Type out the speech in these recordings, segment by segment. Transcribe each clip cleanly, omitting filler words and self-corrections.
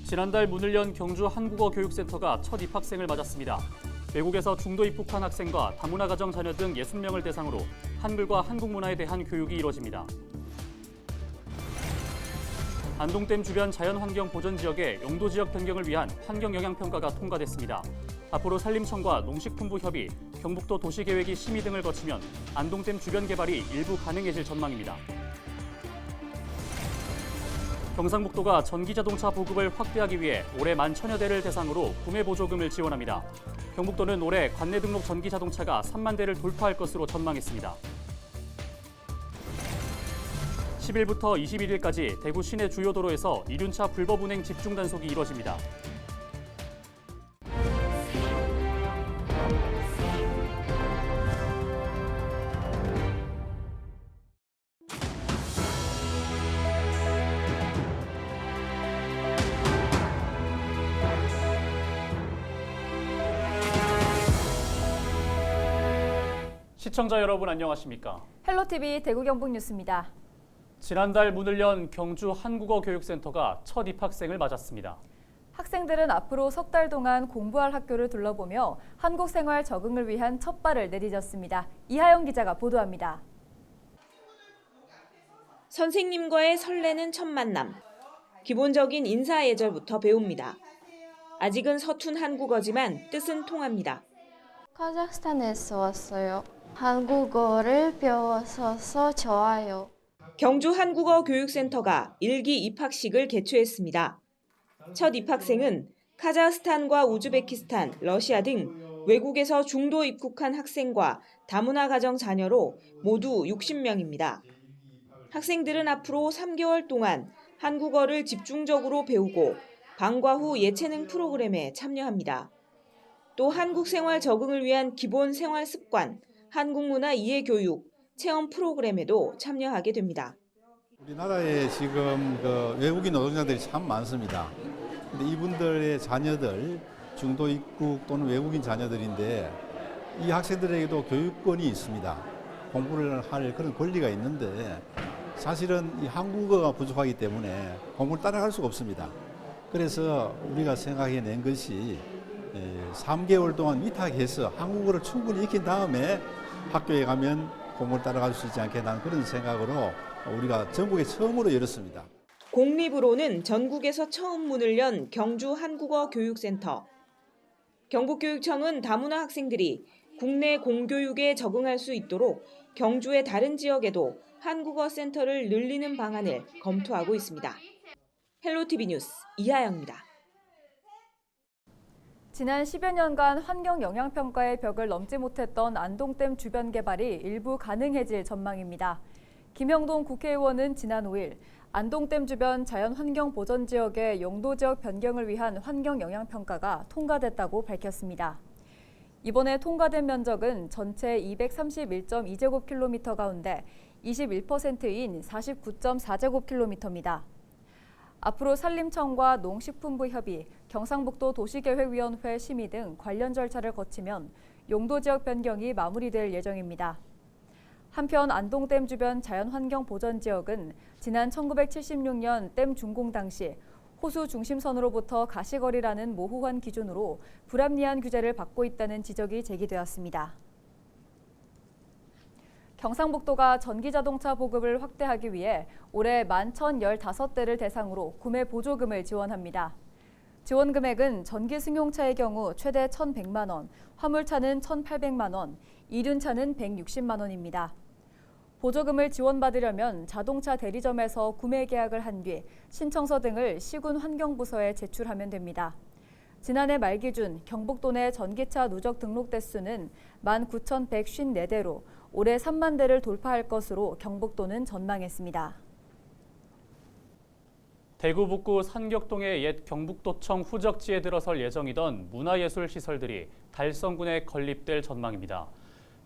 지난달 문을 연 경주 한국어교육센터가 첫 입학생을 맞았습니다. 외국에서 중도 입국한 학생과 다문화 가정 자녀 등 60명을 대상으로 한글과 한국 문화에 대한 교육이 이뤄집니다. 안동댐 주변 자연환경 보전 지역의 용도 지역 변경을 위한 환경영향평가가 통과됐습니다. 앞으로 산림청과 농식품부 협의, 경북도 도시계획이 심의 등을 거치면 안동댐 주변 개발이 일부 가능해질 전망입니다. 경상북도가 전기자동차 보급을 확대하기 위해 올해 11,000여 대를 대상으로 구매 보조금을 지원합니다. 경북도는 올해 관내 등록 전기자동차가 3만 대를 돌파할 것으로 전망했습니다. 10일부터 21일까지 대구 시내 주요 도로에서 이륜차 불법 운행 집중 단속이 이뤄집니다. 시청자 여러분 안녕하십니까? 헬로티비 대구 경북 뉴스입니다. 지난달 문을 연 경주 한국어교육센터가 첫 입학생을 맞았습니다. 학생들은 앞으로 석 달 동안 공부할 학교를 둘러보며 한국 생활 적응을 위한 첫 발을 내디뎠습니다. 이하영 기자가 보도합니다. 선생님과의 설레는 첫 만남. 기본적인 인사 예절부터 배웁니다. 아직은 서툰 한국어지만 뜻은 통합니다. 카자흐스탄에서 왔어요. 한국어를 배워서 좋아요. 경주 한국어 교육센터가 일기 입학식을 개최했습니다. 첫 입학생은 카자흐스탄과 우즈베키스탄, 러시아 등 외국에서 중도 입국한 학생과 다문화 가정 자녀로 모두 60명입니다. 학생들은 앞으로 3개월 동안 한국어를 집중적으로 배우고 방과 후 예체능 프로그램에 참여합니다. 또 한국 생활 적응을 위한 기본 생활 습관, 한국 문화 이해 교육, 체험 프로그램에도 참여하게 됩니다. 우리나라에 지금 외국인 노동자들이 참 많습니다. 근데 이분들의 자녀들, 중도 입국 또는 외국인 자녀들인데 이 학생들에게도 교육권이 있습니다. 공부를 할 그런 권리가 있는데 사실은 이 한국어가 부족하기 때문에 공부를 따라갈 수가 없습니다. 그래서 우리가 생각해낸 것이 3개월 동안 위탁해서 한국어를 충분히 익힌 다음에 학교에 가면 공부를 따라갈 수 있지 않겠다는 그런 생각으로 우리가 전국에 처음으로 열었습니다. 공립으로는 전국에서 처음 문을 연 경주 한국어 교육센터. 경북교육청은 다문화 학생들이 국내 공교육에 적응할 수 있도록 경주의 다른 지역에도 한국어 센터를 늘리는 방안을 검토하고 있습니다. 헬로티비 뉴스 이하영입니다. 지난 10여 년간 환경 영향평가의 벽을 넘지 못했던 안동댐 주변 개발이 일부 가능해질 전망입니다. 김영동 국회의원은 지난 5일 안동댐 주변 자연환경 보전 지역의 용도 지역 변경을 위한 환경 영향평가가 통과됐다고 밝혔습니다. 이번에 통과된 면적은 전체 231.2제곱킬로미터 가운데 21%인 49.4제곱킬로미터입니다. 앞으로 산림청과 농식품부 협의, 경상북도 도시계획위원회 심의 등 관련 절차를 거치면 용도 지역 변경이 마무리될 예정입니다. 한편 안동댐 주변 자연환경 보전 지역은 지난 1976년 댐 준공 당시 호수 중심선으로부터 가시거리라는 모호한 기준으로 불합리한 규제를 받고 있다는 지적이 제기되었습니다. 경상북도가 전기자동차 보급을 확대하기 위해 올해 11,015대를 대상으로 구매 보조금을 지원합니다. 지원 금액은 전기 승용차의 경우 최대 1,100만 원, 화물차는 1,800만 원, 이륜차는 160만 원입니다. 보조금을 지원받으려면 자동차 대리점에서 구매 계약을 한 뒤 신청서 등을 시군환경부서에 제출하면 됩니다. 지난해 말 기준 경북도 내 전기차 누적 등록 대수는 19,154대로 올해 3만 대를 돌파할 것으로 경북도는 전망했습니다. 대구 북구 산격동의 옛 경북도청 후적지에 들어설 예정이던 문화예술 시설들이 달성군에 건립될 전망입니다.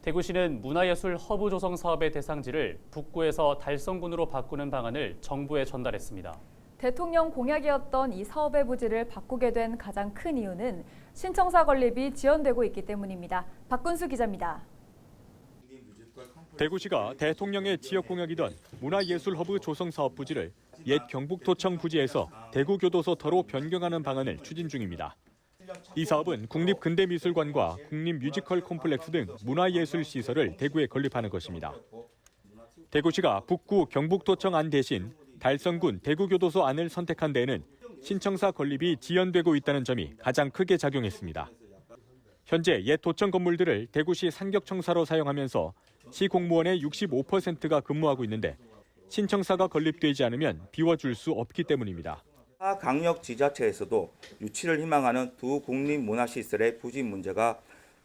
대구시는 문화예술 허브 조성 사업의 대상지를 북구에서 달성군으로 바꾸는 방안을 정부에 전달했습니다. 대통령 공약이었던 이 사업의 부지를 바꾸게 된 가장 큰 이유는 신청사 건립이 지연되고 있기 때문입니다. 박근수 기자입니다. 대구시가 대통령의 지역 공약이던 문화예술 허브 조성 사업 부지를 옛 경북도청 부지에서 대구교도소터로 변경하는 방안을 추진 중입니다. 이 사업은 국립근대미술관과 국립뮤지컬 콤플렉스 등 문화예술 시설을 대구에 건립하는 것입니다. 대구시가 북구 경북도청 안 대신 달성군 대구교도소 안을 선택한 데에는 신청사 건립이 지연되고 있다는 점이 가장 크게 작용했습니다. 현재 옛 도청 건물들을 대구시 산격청사로 사용하면서 시 공무원의 65%가 근무하고 있는데 신청사가 건립되지 않으면 비워줄 수 없기 때문입니다. 타 강력 지자체에서도 유치를 희망하는 두 국립문화시설의 부지 문제가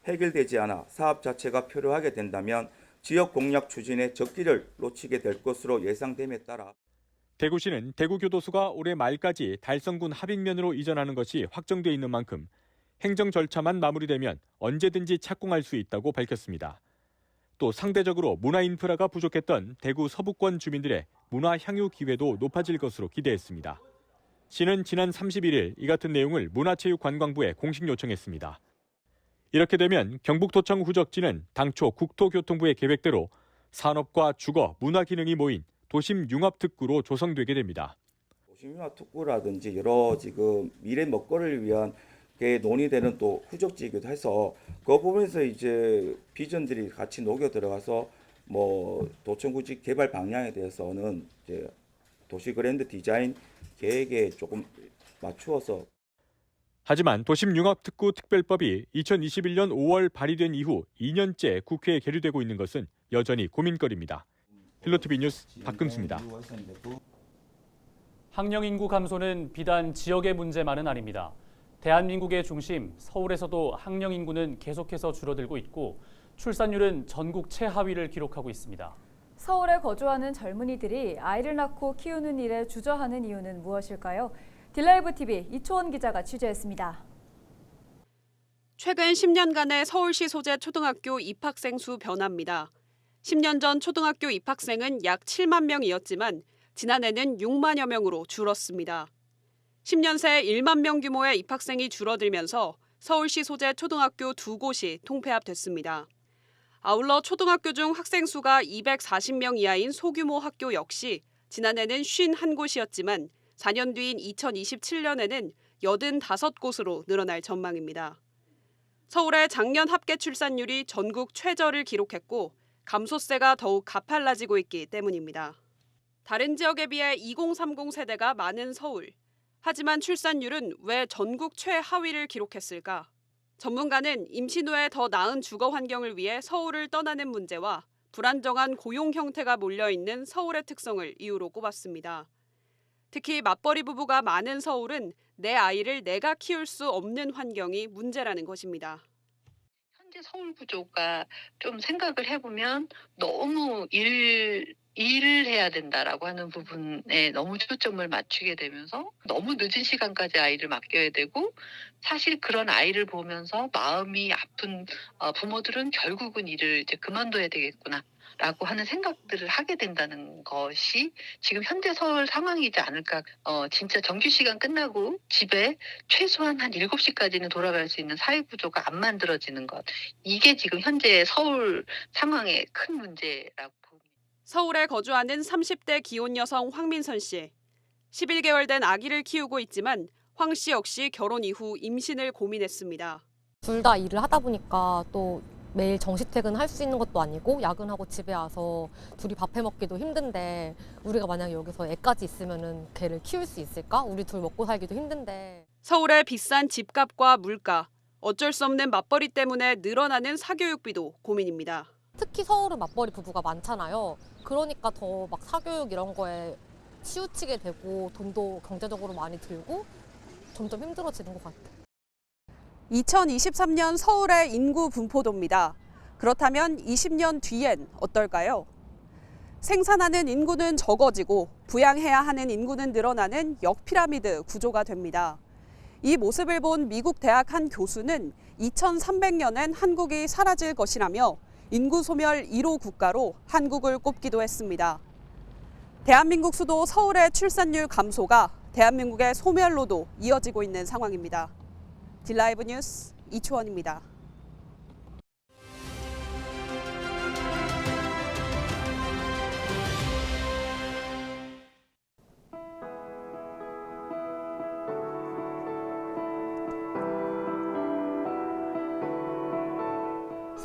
해결되지 않아 사업 자체가 표류하게 된다면 지역 공약 추진의 적기를 놓치게 될 것으로 예상됨에 따라 대구시는 대구교도소가 올해 말까지 달성군 합익면으로 이전하는 것이 확정돼 있는 만큼 행정 절차만 마무리되면 언제든지 착공할 수 있다고 밝혔습니다. 또 상대적으로 문화 인프라가 부족했던 대구 서부권 주민들의 문화 향유 기회도 높아질 것으로 기대했습니다. 시는 지난 31일 이 같은 내용을 문화체육관광부에 공식 요청했습니다. 이렇게 되면 경북도청 후적지는 당초 국토교통부의 계획대로 산업과 주거, 문화 기능이 모인 도심 융합특구로 조성되게 됩니다. 도심 융합특구라든지 여러 지금 미래 먹거리를 위한 게 논의되는 또 후적지이기도 해서 그 부분에서 이제 비전들이 같이 녹여 들어가서 뭐 도청구지 개발 방향에 대해서는 이제 도시 그랜드 디자인 계획에 조금 맞추어서. 하지만 도심융합특구 특별법이 2021년 5월 발의된 이후 2년째 국회에 계류되고 있는 것은 여전히 고민거리입니다. 힐로티비 뉴스 박근수입니다. 학령 인구 감소는 비단 지역의 문제만은 아닙니다. 대한민국의 중심 서울에서도 학령 인구는 계속해서 줄어들고 있고 출산율은 전국 최하위를 기록하고 있습니다. 서울에 거주하는 젊은이들이 아이를 낳고 키우는 일에 주저하는 이유는 무엇일까요? 딜라이브 TV 이초원 기자가 취재했습니다. 최근 10년간의 서울시 소재 초등학교 입학생 수 변화입니다. 10년 전 초등학교 입학생은 약 7만 명이었지만 지난해는 6만여 명으로 줄었습니다. 10년 새 1만 명 규모의 입학생이 줄어들면서 서울시 소재 초등학교 2곳이 통폐합됐습니다. 아울러 초등학교 중 학생 수가 240명 이하인 소규모 학교 역시 지난해는 51곳이었지만 4년 뒤인 2027년에는 85곳으로 늘어날 전망입니다. 서울의 작년 합계 출산율이 전국 최저를 기록했고 감소세가 더욱 가팔라지고 있기 때문입니다. 다른 지역에 비해 2030 세대가 많은 서울. 하지만 출산율은 왜 전국 최하위를 기록했을까? 전문가는 임신 후에 더 나은 주거 환경을 위해 서울을 떠나는 문제와 불안정한 고용 형태가 몰려있는 서울의 특성을 이유로 꼽았습니다. 특히 맞벌이 부부가 많은 서울은 내 아이를 내가 키울 수 없는 환경이 문제라는 것입니다. 현재 서울 구조가 좀 생각을 해보면 너무 일을 해야 된다라고 하는 부분에 너무 초점을 맞추게 되면서 너무 늦은 시간까지 아이를 맡겨야 되고 사실 그런 아이를 보면서 마음이 아픈 부모들은 결국은 일을 이제 그만둬야 되겠구나. 라고 하는 생각들을 하게 된다는 것이 지금 현재 서울 상황이지 않을까. 진짜 정규시간 끝나고 집에 최소한 한 7시까지는 돌아갈 수 있는 사회구조가 안 만들어지는 것. 이게 지금 현재 서울 상황의 큰 문제라고 봅니다. 서울에 거주하는 30대 기혼 여성 황민선 씨. 11개월 된 아기를 키우고 있지만 황 씨 역시 결혼 이후 임신을 고민했습니다. 둘 다 일을 하다 보니까 또 매일 정시퇴근 할 수 있는 것도 아니고 야근하고 집에 와서 둘이 밥 해먹기도 힘든데 우리가 만약에 여기서 애까지 있으면은 걔를 키울 수 있을까? 우리 둘 먹고 살기도 힘든데. 서울의 비싼 집값과 물가, 어쩔 수 없는 맞벌이 때문에 늘어나는 사교육비도 고민입니다. 특히 서울은 맞벌이 부부가 많잖아요. 그러니까 더 막 사교육 이런 거에 치우치게 되고 돈도 경제적으로 많이 들고 점점 힘들어지는 것 같아요. 2023년 서울의 인구 분포도입니다. 그렇다면 20년 뒤엔 어떨까요? 생산하는 인구는 적어지고 부양해야 하는 인구는 늘어나는 역피라미드 구조가 됩니다. 이 모습을 본 미국 대학 한 교수는 2300년엔 한국이 사라질 것이라며 인구 소멸 1호 국가로 한국을 꼽기도 했습니다. 대한민국 수도 서울의 출산율 감소가 대한민국의 소멸로도 이어지고 있는 상황입니다. 딜라이브 뉴스 이초원입니다.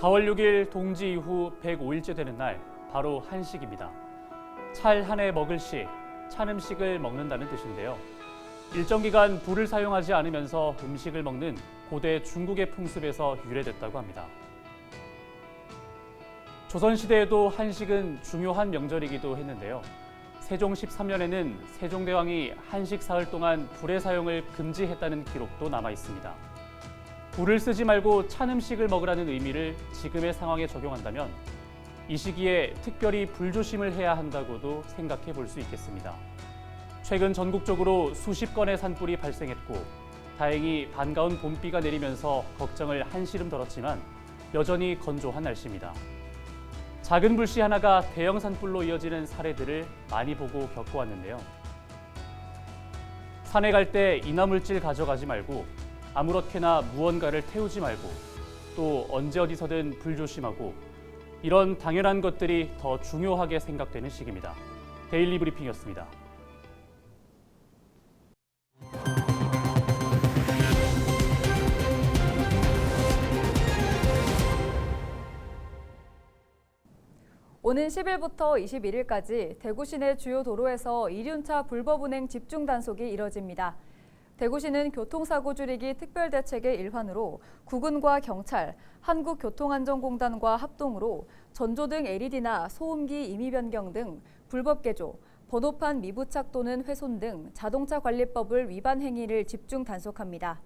4월 6일 동지 이후 105일째 되는 날, 바로 한식입니다. 찰 한 해 먹을 시, 찬 음식을 먹는다는 뜻인데요. 일정 기간 불을 사용하지 않으면서 음식을 먹는 고대 중국의 풍습에서 유래됐다고 합니다. 조선시대에도 한식은 중요한 명절이기도 했는데요. 세종 13년에는 세종대왕이 한식 사흘 동안 불의 사용을 금지했다는 기록도 남아 있습니다. 불을 쓰지 말고 찬 음식을 먹으라는 의미를 지금의 상황에 적용한다면 이 시기에 특별히 불조심을 해야 한다고도 생각해 볼 수 있겠습니다. 최근 전국적으로 수십 건의 산불이 발생했고 다행히 반가운 봄비가 내리면서 걱정을 한시름 덜었지만 여전히 건조한 날씨입니다. 작은 불씨 하나가 대형 산불로 이어지는 사례들을 많이 보고 겪어왔는데요. 산에 갈 때 인화물질 가져가지 말고 아무렇게나 무언가를 태우지 말고 또 언제 어디서든 불조심하고 이런 당연한 것들이 더 중요하게 생각되는 시기입니다. 데일리 브리핑이었습니다. 오는 10일부터 21일까지 대구 시내 주요 도로에서 이륜차 불법 운행 집중 단속이 이뤄집니다. 대구시는 교통사고 줄이기 특별대책의 일환으로 구군과 경찰, 한국교통안전공단과 합동으로 전조등 LED나 소음기 임의 변경 등 불법 개조, 번호판 미부착 또는 훼손 등 자동차 관리법을 위반 행위를 집중 단속합니다.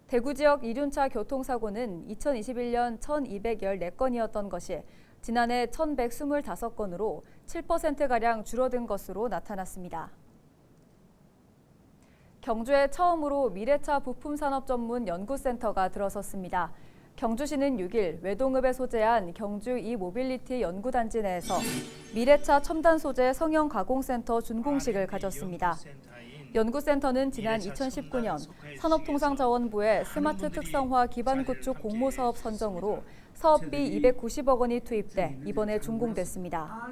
대구 지역 이륜차 교통사고는 2021년 1,214건이었던 것이 지난해 1,125건으로 7%가량 줄어든 것으로 나타났습니다. 경주에 처음으로 미래차 부품 산업 전문 연구센터가 들어섰습니다. 경주시는 6일 외동읍에 소재한 경주 이모빌리티 연구단지 내에서 미래차 첨단 소재 성형 가공센터 준공식을 가졌습니다. 연구센터는 지난 2019년 산업통상자원부의 스마트 특성화 기반 구축 공모사업 선정으로 사업비 290억 원이 투입돼 이번에 준공됐습니다.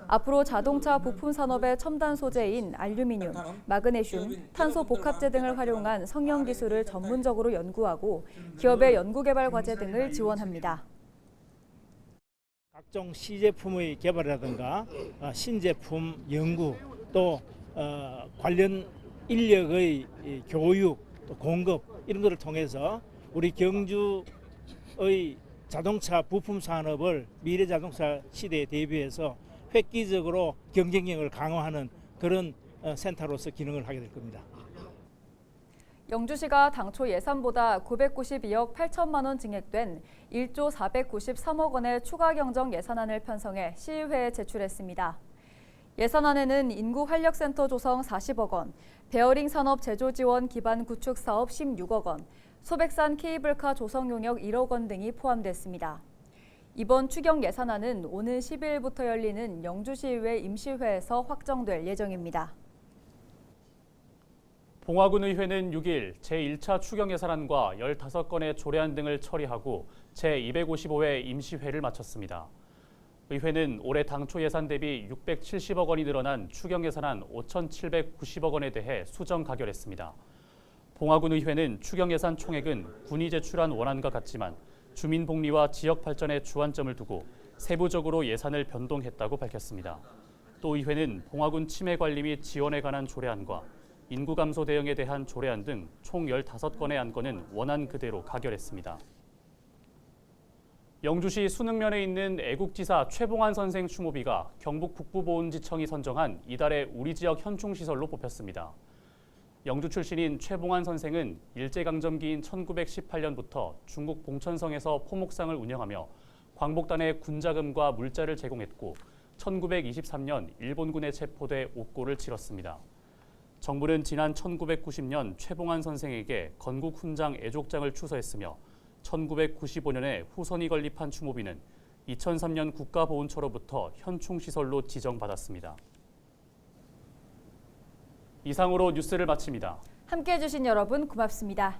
앞으로 자동차 부품 산업의 첨단 소재인 알루미늄, 마그네슘, 탄소 복합재 등을 활용한 성형 기술을 전문적으로 연구하고 기업의 연구개발 과제 등을 지원합니다. 각종 시제품의 개발이라든가 신제품 연구 또 관련 인력의 교육, 또 공급 이런 것을 통해서 우리 경주의 자동차 부품 산업을 미래 자동차 시대에 대비해서 획기적으로 경쟁력을 강화하는 그런 센터로서 기능을 하게 될 겁니다. 영주시가 당초 예산보다 992억 8천만 원 증액된 1조 493억 원의 추가 경정 예산안을 편성해 시의회에 제출했습니다. 예산안에는 인구 활력센터 조성 40억 원, 베어링 산업 제조 지원 기반 구축 사업 16억 원, 소백산 케이블카 조성 용역 1억 원 등이 포함됐습니다. 이번 추경 예산안은 오는 12일부터 열리는 영주시의회 임시회에서 확정될 예정입니다. 봉화군의회는 6일 제1차 추경 예산안과 15건의 조례안 등을 처리하고 제255회 임시회를 마쳤습니다. 의회는 올해 당초 예산 대비 670억 원이 늘어난 추경 예산안 5,790억 원에 대해 수정 가결했습니다. 봉화군 의회는 추경 예산 총액은 군이 제출한 원안과 같지만 주민 복리와 지역 발전에 주안점을 두고 세부적으로 예산을 변동했다고 밝혔습니다. 또 의회는 봉화군 치매 관리 및 지원에 관한 조례안과 인구 감소 대응에 대한 조례안 등 총 15건의 안건은 원안 그대로 가결했습니다. 영주시 순흥면에 있는 애국지사 최봉환 선생 추모비가 경북 북부보훈지청이 선정한 이달의 우리 지역 현충시설로 뽑혔습니다. 영주 출신인 최봉환 선생은 일제강점기인 1918년부터 중국 봉천성에서 포목상을 운영하며 광복단에 군자금과 물자를 제공했고 1923년 일본군에 체포돼 옥고를 치렀습니다. 정부는 지난 1990년 최봉환 선생에게 건국훈장 애족장을 추서했으며 1995년에 후손이 건립한 추모비는 2003년 국가보훈처로부터 현충시설로 지정받았습니다. 이상으로 뉴스를 마칩니다. 함께해 주신 여러분 고맙습니다.